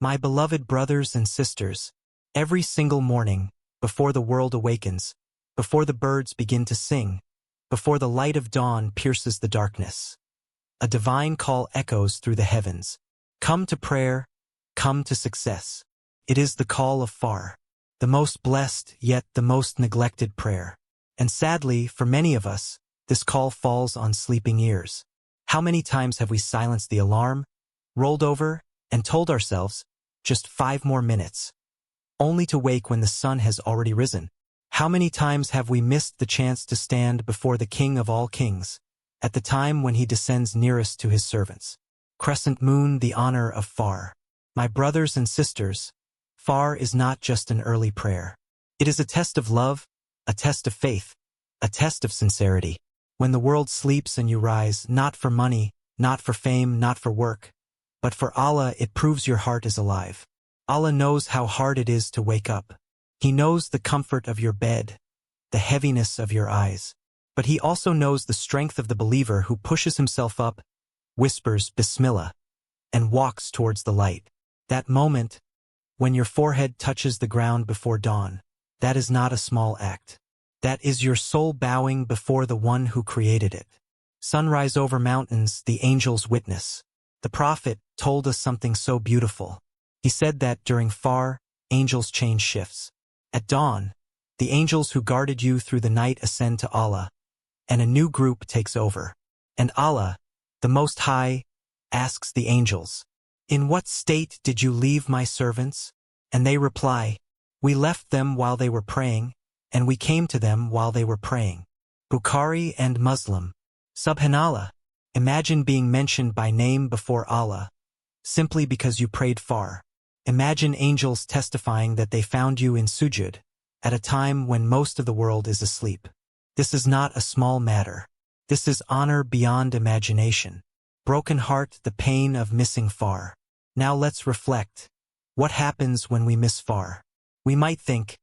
My beloved brothers and sisters, every single morning, before the world awakens, before the birds begin to sing, before the light of dawn pierces the darkness, a divine call echoes through the heavens. Come to prayer, come to success. It is the call of Fajr, the most blessed yet the most neglected prayer. And sadly, for many of us, this call falls on sleeping ears. How many times have we silenced the alarm, rolled over, and told ourselves, just 5 more minutes, only to wake when the sun has already risen? How many times have we missed the chance to stand before the King of all kings, at the time when he descends nearest to his servants? Crescent moon, the honor of Fajr. My brothers and sisters, Fajr is not just an early prayer. It is a test of love, a test of faith, a test of sincerity. When the world sleeps and you rise, not for money, not for fame, not for work, but for Allah, it proves your heart is alive. Allah knows how hard it is to wake up. He knows the comfort of your bed, the heaviness of your eyes. But He also knows the strength of the believer who pushes himself up, whispers Bismillah, and walks towards the light. That moment, when your forehead touches the ground before dawn, that is not a small act. That is your soul bowing before the one who created it. Sunrise over mountains, the angels witness. The Prophet told us something so beautiful. He said that during Fajr, angels change shifts. At dawn, the angels who guarded you through the night ascend to Allah, and a new group takes over. And Allah, the Most High, asks the angels, "In what state did you leave my servants?" And they reply, "We left them while they were praying, and we came to them while they were praying." Bukhari and Muslim. Subhanallah, imagine being mentioned by name before Allah, simply because you prayed Fajr. Imagine angels testifying that they found you in sujud, at a time when most of the world is asleep. This is not a small matter. This is honor beyond imagination. Broken heart, the pain of missing Fajr. Now let's reflect. What happens when we miss Fajr? We might think,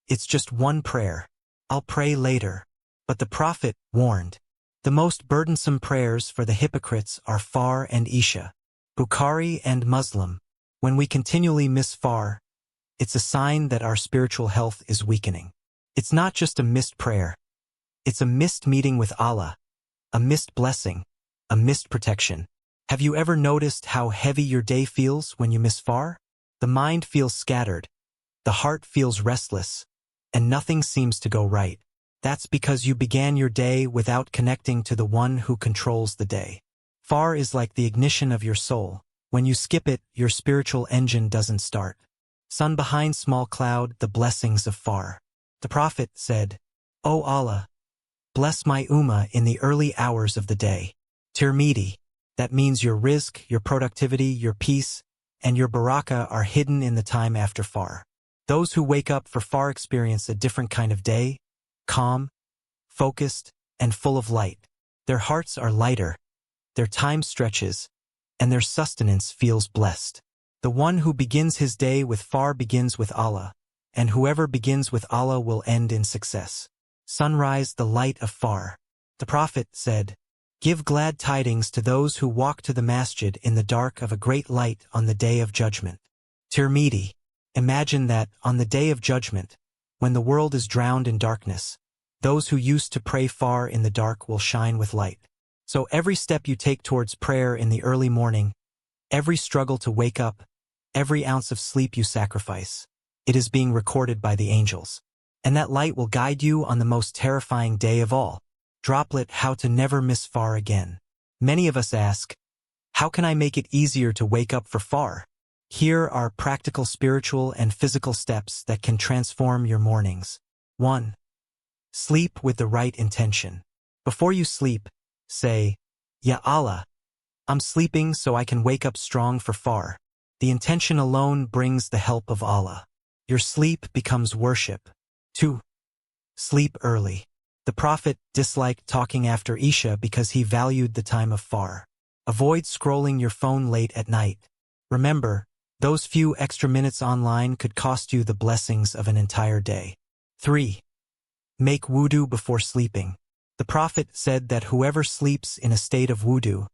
it's just one prayer. I'll pray later. But the Prophet warned, the most burdensome prayers for the hypocrites are Fajr and Isha. Bukhari and Muslim. When we continually miss Fajr, it's a sign that our spiritual health is weakening. It's not just a missed prayer. It's a missed meeting with Allah, a missed blessing, a missed protection. Have you ever noticed how heavy your day feels when you miss Fajr? The mind feels scattered, the heart feels restless, and nothing seems to go right. That's because you began your day without connecting to the one who controls the day. Fajr is like the ignition of your soul. When you skip it, your spiritual engine doesn't start. Sun behind small cloud, the blessings of Fajr. The Prophet said, "O Allah, bless my ummah in the early hours of the day." Tirmidhi. That means your rizq, your productivity, your peace, and your barakah are hidden in the time after Fajr. Those who wake up for Fajr experience a different kind of day, calm, focused, and full of light. Their hearts are lighter, their time stretches, and their sustenance feels blessed. The one who begins his day with Fajr begins with Allah, and whoever begins with Allah will end in success. Sunrise, the light of Fajr. The Prophet said, "Give glad tidings to those who walk to the masjid in the dark of a great light on the day of judgment." Tirmidhi. Imagine that, on the day of judgment, when the world is drowned in darkness, those who used to pray Fajr in the dark will shine with light. So every step you take towards prayer in the early morning, every struggle to wake up, every ounce of sleep you sacrifice, it is being recorded by the angels. And that light will guide you on the most terrifying day of all. Droplet, how to never miss Fajr again. Many of us ask, how can I make it easier to wake up for Fajr? Here are practical spiritual and physical steps that can transform your mornings. 1. Sleep with the right intention. Before you sleep, say, "Ya Allah, I'm sleeping so I can wake up strong for Fajr." The intention alone brings the help of Allah. Your sleep becomes worship. 2. Sleep early. The Prophet disliked talking after Isha because he valued the time of Fajr. Avoid scrolling your phone late at night. Remember, those few extra minutes online could cost you the blessings of an entire day. 3. Make wudu before sleeping. The Prophet said that whoever sleeps in a state of wudu,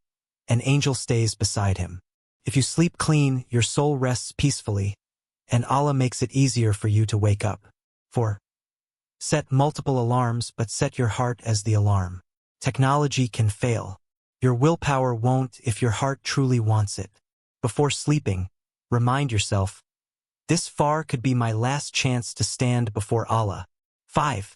an angel stays beside him. If you sleep clean, your soul rests peacefully, and Allah makes it easier for you to wake up. 4. Set multiple alarms, but set your heart as the alarm. Technology can fail. Your willpower won't if your heart truly wants it. Before sleeping, remind yourself, this far could be my last chance to stand before Allah. 5.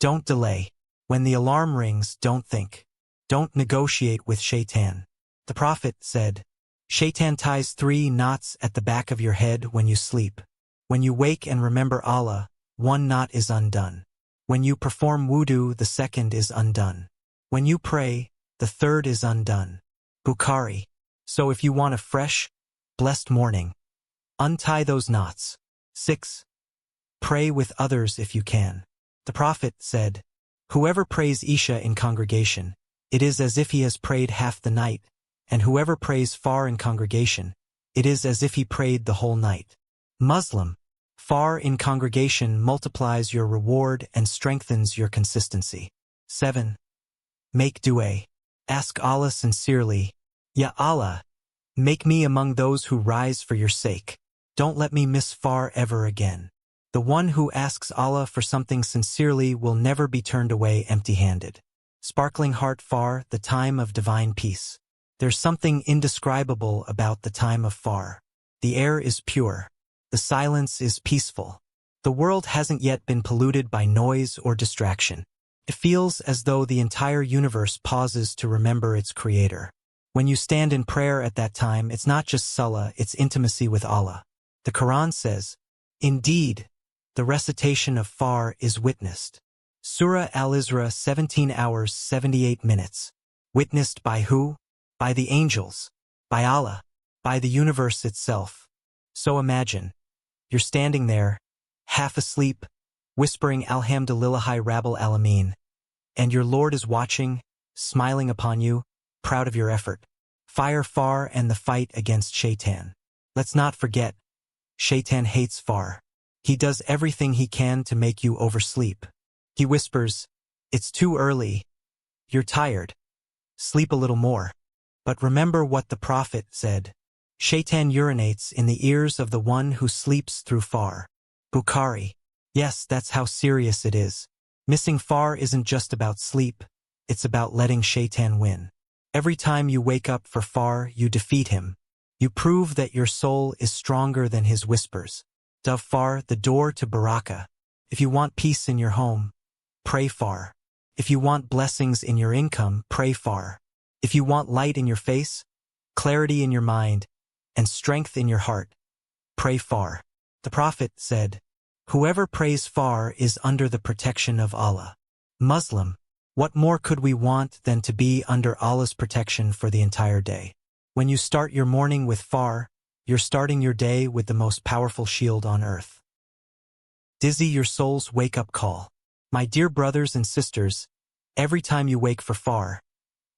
Don't delay. When the alarm rings, don't think. Don't negotiate with Shaitan. The Prophet said, Shaitan ties 3 knots at the back of your head when you sleep. When you wake and remember Allah, 1 knot is undone. When you perform wudu, the 2nd is undone. When you pray, the 3rd is undone. Bukhari. So if you want a fresh, blessed morning, untie those knots. 6. Pray with others if you can. The Prophet said, whoever prays Isha in congregation, it is as if he has prayed half the night, and whoever prays Fajr in congregation, it is as if he prayed the whole night. Muslim. Fajr in congregation multiplies your reward and strengthens your consistency. 7. Make dua. Ask Allah sincerely, Ya Allah, make me among those who rise for your sake. Don't let me miss Fajr ever again. The one who asks Allah for something sincerely will never be turned away empty-handed. Sparkling heart Fajr, the time of divine peace. There's something indescribable about the time of Fajr. The air is pure. The silence is peaceful. The world hasn't yet been polluted by noise or distraction. It feels as though the entire universe pauses to remember its creator. When you stand in prayer at that time, it's not just salah, it's intimacy with Allah. The Quran says, indeed, the recitation of Fajr is witnessed. Surah Al-Isra 17 hours 78 minutes. Witnessed by who? By the angels, by Allah, by the universe itself. So imagine, you're standing there, half asleep, whispering Alhamdulillahi Rabbil Alameen, and your Lord is watching, smiling upon you, proud of your effort. Fire Fajr and the fight against Shaitan. Let's not forget, Shaitan hates Fajr. He does everything he can to make you oversleep. He whispers, it's too early, you're tired, sleep a little more. But remember what the Prophet said, Shaitan urinates in the ears of the one who sleeps through Fajr. Bukhari. Yes, that's how serious it is. Missing Fajr isn't just about sleep, it's about letting Shaitan win. Every time you wake up for Fajr, you defeat him. You prove that your soul is stronger than his whispers. Dove Fajr, the door to Barakah. If you want peace in your home, pray Fajr. If you want blessings in your income, pray Fajr. If you want light in your face, clarity in your mind, and strength in your heart, pray Fajr. The Prophet said, whoever prays Fajr is under the protection of Allah. Muslim. What more could we want than to be under Allah's protection for the entire day? When you start your morning with Fajr, you're starting your day with the most powerful shield on earth. Dizzy your soul's wake-up call. My dear brothers and sisters, every time you wake for Fajr,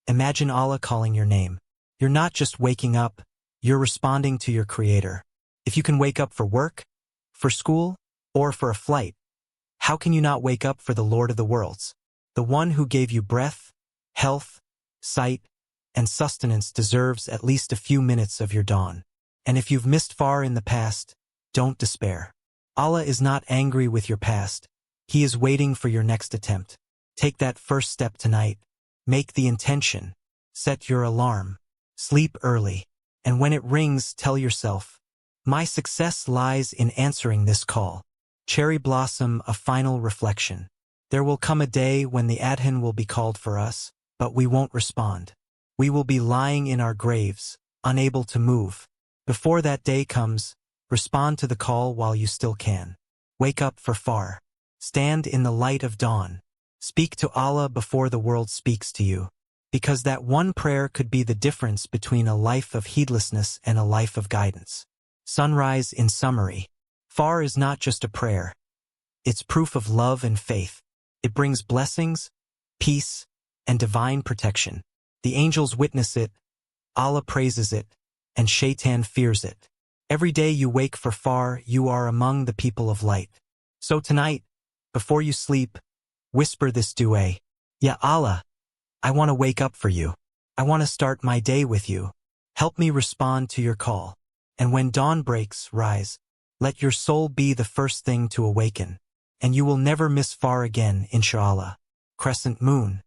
imagine Allah calling your name. You're not just waking up, you're responding to your Creator. If you can wake up for work, for school, or for a flight, how can you not wake up for the Lord of the worlds? The one who gave you breath, health, sight, and sustenance deserves at least a few minutes of your dawn. And if you've missed Fajr in the past, don't despair. Allah is not angry with your past. He is waiting for your next attempt. Take that first step tonight. Make the intention. Set your alarm. Sleep early. And when it rings, tell yourself, my success lies in answering this call. Cherry blossom, a final reflection. There will come a day when the Adhan will be called for us, but we won't respond. We will be lying in our graves, unable to move. Before that day comes, respond to the call while you still can. Wake up for Fajr. Stand in the light of dawn. Speak to Allah before the world speaks to you. Because that one prayer could be the difference between a life of heedlessness and a life of guidance. Sunrise in summary. Fajr is not just a prayer. It's proof of love and faith. It brings blessings, peace, and divine protection. The angels witness it, Allah praises it, and Shaitan fears it. Every day you wake for Fajr, you are among the people of light. So tonight, before you sleep, whisper this dua. Ya Allah, I want to wake up for you. I want to start my day with you. Help me respond to your call. And when dawn breaks, rise. Let your soul be the first thing to awaken. And you will never miss far again, inshallah. Crescent moon,